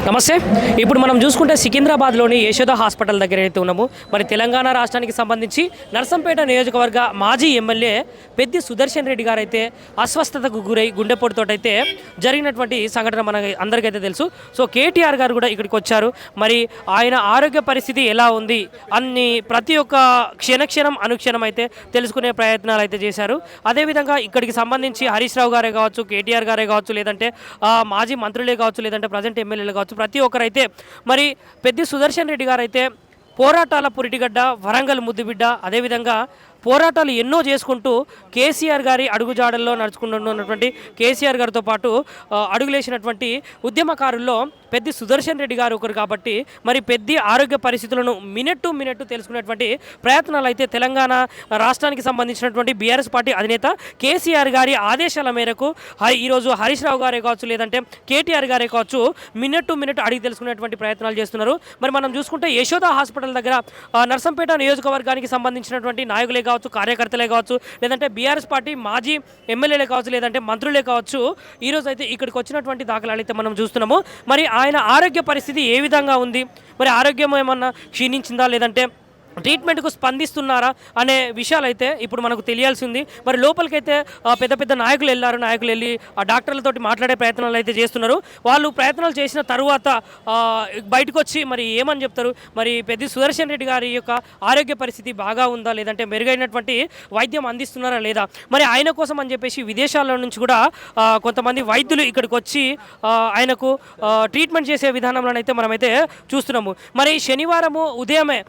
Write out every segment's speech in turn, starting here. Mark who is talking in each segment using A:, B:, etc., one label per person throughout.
A: నమస్తే. ఇప్పుడు మనం చూసుకుంటే సికింద్రాబాద్లోని యశోద హాస్పిటల్ దగ్గర అయితే ఉన్నాము. మరి తెలంగాణ రాష్ట్రానికి సంబంధించి నర్సంపేట నియోజకవర్గ మాజీ ఎమ్మెల్యే పెద్ది సుదర్శన్ రెడ్డి గారు అయితే అస్వస్థతకు గురై గుండెపోటుతో అయితే జరిగినటువంటి సంఘటన మన అందరికైతే తెలుసు. సో కేటీఆర్ గారు కూడా ఇక్కడికి వచ్చారు. మరి ఆయన ఆరోగ్య పరిస్థితి ఎలా ఉంది అన్ని ప్రతి ఒక్క క్షణక్షణం అనుక్షణం అయితే తెలుసుకునే ప్రయత్నాలు అయితే చేశారు. అదేవిధంగా ఇక్కడికి సంబంధించి హరీష్ రావు గారే కావచ్చు, కేటీఆర్ గారే కావచ్చు, లేదంటే మాజీ మంత్రులే కావచ్చు, లేదంటే ప్రజెంట్ ఎమ్మెల్యేలు కావచ్చు, ప్రతి ఒక్కరైతే మరి పెద్ది సుదర్శన్ రెడ్డి గారు అయితే పోరాటాల పురిటిగడ్డ, వరంగల్ ముద్దుబిడ్డ, అదేవిధంగా పోరాటాలు ఎన్నో చేసుకుంటూ కేసీఆర్ గారి అడుగుజాడల్లో నడుచుకుంటున్నటువంటి కేసీఆర్ గారితో పాటు అడుగులేసినటువంటి ఉద్యమకారుల్లో పెద్ది సుదర్శన్ రెడ్డి గారు ఒకరు. కాబట్టి మరి పెద్ది ఆరోగ్య పరిస్థితులను మినిట్ టు మినిట్ తెలుసుకునేటువంటి ప్రయత్నాలు అయితే తెలంగాణ రాష్ట్రానికి సంబంధించినటువంటి బీఆర్ఎస్ పార్టీ అధినేత కేసీఆర్ గారి ఆదేశాల మేరకు ఈరోజు హరీష్ రావు గారే కావచ్చు, లేదంటే కేటీఆర్ గారే కావచ్చు, మినిట్ టు మినిట్ అడిగి తెలుసుకునేటువంటి ప్రయత్నాలు చేస్తున్నారు. మరి మనం చూసుకుంటే యశోద హాస్పిటల్ దగ్గర నర్సంపేట నియోజకవర్గానికి సంబంధించినటువంటి నాయకులే కావచ్చు, కార్యకర్తలే కావచ్చు, లేదంటే బీఆర్ఎస్ పార్టీ మాజీ ఎమ్మెల్యేలే కావచ్చు, లేదంటే మంత్రులే కావచ్చు, ఈరోజు అయితే ఇక్కడికి వచ్చినటువంటి దాఖలాలు అయితే మనం చూస్తున్నాము. మరి ఆయన ఆరోగ్య పరిస్థితి ఏ విధంగా ఉంది, మరి ఆరోగ్యం ఏమన్నా క్షీణించిందా, లేదంటే ట్రీట్మెంట్కు స్పందిస్తున్నారా అనే విషయాలు అయితే ఇప్పుడు మనకు తెలియాల్సి ఉంది. మరి లోపలికైతే పెద్ద పెద్ద నాయకులు వెళ్ళారు. నాయకులు వెళ్ళి ఆ డాక్టర్లతోటి మాట్లాడే ప్రయత్నాలు అయితే చేస్తున్నారు. వాళ్ళు ప్రయత్నాలు చేసిన తర్వాత బయటకు వచ్చి మరి ఏమని చెప్తారు, మరి పెద్ది సుదర్శన్ రెడ్డి గారి యొక్క ఆరోగ్య పరిస్థితి బాగా ఉందా, లేదంటే మెరుగైనటువంటి వైద్యం అందిస్తున్నారా లేదా, మరి ఆయన కోసం అని చెప్పేసి విదేశాల నుంచి కూడా కొంతమంది వైద్యులు ఇక్కడికి వచ్చి ఆయనకు ట్రీట్మెంట్ చేసే విధానంలోనైతే మనమైతే చూస్తున్నాము. మరి శనివారము ఉదయమే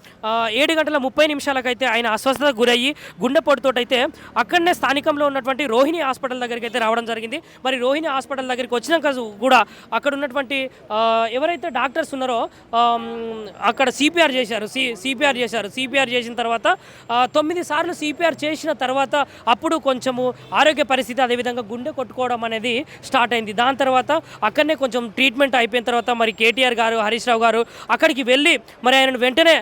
A: 7:30 ఆయన అస్వస్థతకు గురయ్యి గుండెపోటుతోటైతే అక్కడనే స్థానికంలో ఉన్నటువంటి రోహిణి హాస్పిటల్ దగ్గరికి అయితే రావడం జరిగింది. మరి రోహిణి హాస్పిటల్ దగ్గరికి వచ్చినాక కూడా అక్కడ ఉన్నటువంటి ఎవరైతే డాక్టర్స్ ఉన్నారో అక్కడ సిపిఆర్ చేశారు. సిపిఆర్ చేసిన తర్వాత 9 సార్లు సిపిఆర్ చేసిన తర్వాత అప్పుడు కొంచెము ఆరోగ్య పరిస్థితి, అదేవిధంగా గుండె కొట్టుకోవడం అనేది స్టార్ట్ అయింది. దాని తర్వాత అక్కడనే కొంచెం ట్రీట్మెంట్ అయిపోయిన తర్వాత మరి కేటీఆర్ గారు, హరీష్ రావు గారు అక్కడికి వెళ్ళి మరి ఆయనను వెంటనే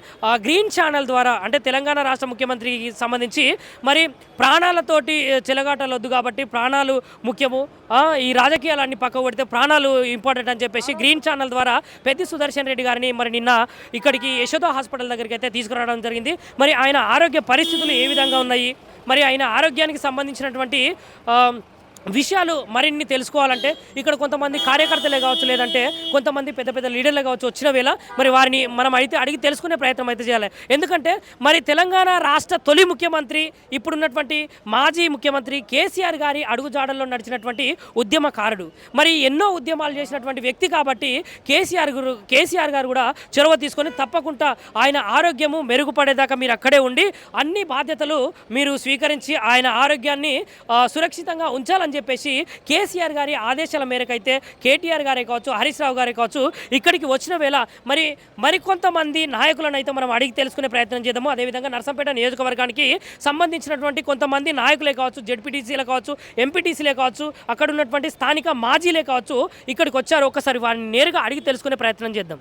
A: గ్రీన్ ఛానల్ ద్వారా, అంటే తెలంగాణ రాష్ట్ర ముఖ్యమంత్రికి సంబంధించి మరి ప్రాణాలతోటి చెలగాటలు వద్దు కాబట్టి ప్రాణాలు ముఖ్యము, ఈ రాజకీయాలన్నీ పక్కకు పెడితే ప్రాణాలు ఇంపార్టెంట్ అని చెప్పేసి గ్రీన్ ఛానల్ ద్వారా పెద్ది సుదర్శన్ రెడ్డి గారిని మరి నిన్న ఇక్కడికి యశోద హాస్పిటల్ దగ్గరికి అయితే తీసుకురావడం జరిగింది. మరి ఆయన ఆరోగ్య పరిస్థితులు ఏ విధంగా ఉన్నాయి, మరి ఆయన ఆరోగ్యానికి సంబంధించినటువంటి విషయాలు మరిన్ని తెలుసుకోవాలంటే ఇక్కడ కొంతమంది కార్యకర్తలే కావచ్చు, లేదంటే కొంతమంది పెద్ద పెద్ద లీడర్లే కావచ్చు వచ్చిన వేళ మరి వారిని మనం అయితే అడిగి తెలుసుకునే ప్రయత్నం అయితే చేయాలి. ఎందుకంటే మరి తెలంగాణ రాష్ట్ర తొలి ముఖ్యమంత్రి, ఇప్పుడున్నటువంటి మాజీ ముఖ్యమంత్రి కేసీఆర్ గారి అడుగుజాడల్లో నడిచినటువంటి ఉద్యమకారుడు, మరి ఎన్నో ఉద్యమాలు చేసినటువంటి వ్యక్తి కాబట్టి కేసీఆర్ గారు కూడా చొరవ తీసుకొని తప్పకుండా ఆయన ఆరోగ్యము మెరుగుపడేదాకా మీరు అక్కడే ఉండి అన్ని బాధ్యతలు మీరు స్వీకరించి ఆయన ఆరోగ్యాన్ని సురక్షితంగా ఉంచాలని చెప్పేసి కేసీఆర్ గారి ఆదేశాల మేరకు అయితే కేటీఆర్ గారే కావచ్చు, హరీష్ రావు గారే కావచ్చు ఇక్కడికి వచ్చిన వేళ మరికొంతమంది నాయకులను అయితే మనం అడిగి తెలుసుకునే ప్రయత్నం చేద్దాము. అదేవిధంగా నర్సంపేట నియోజకవర్గానికి సంబంధించినటువంటి కొంతమంది నాయకులే కావచ్చు, జెడ్పీటీసీలే కావచ్చు, ఎంపీటీసీలే కావచ్చు, అక్కడ ఉన్నటువంటి స్థానిక మాజీలే కావచ్చు ఇక్కడికి వచ్చారు. ఒకసారి వారిని నేరుగా అడిగి తెలుసుకునే ప్రయత్నం చేద్దాం.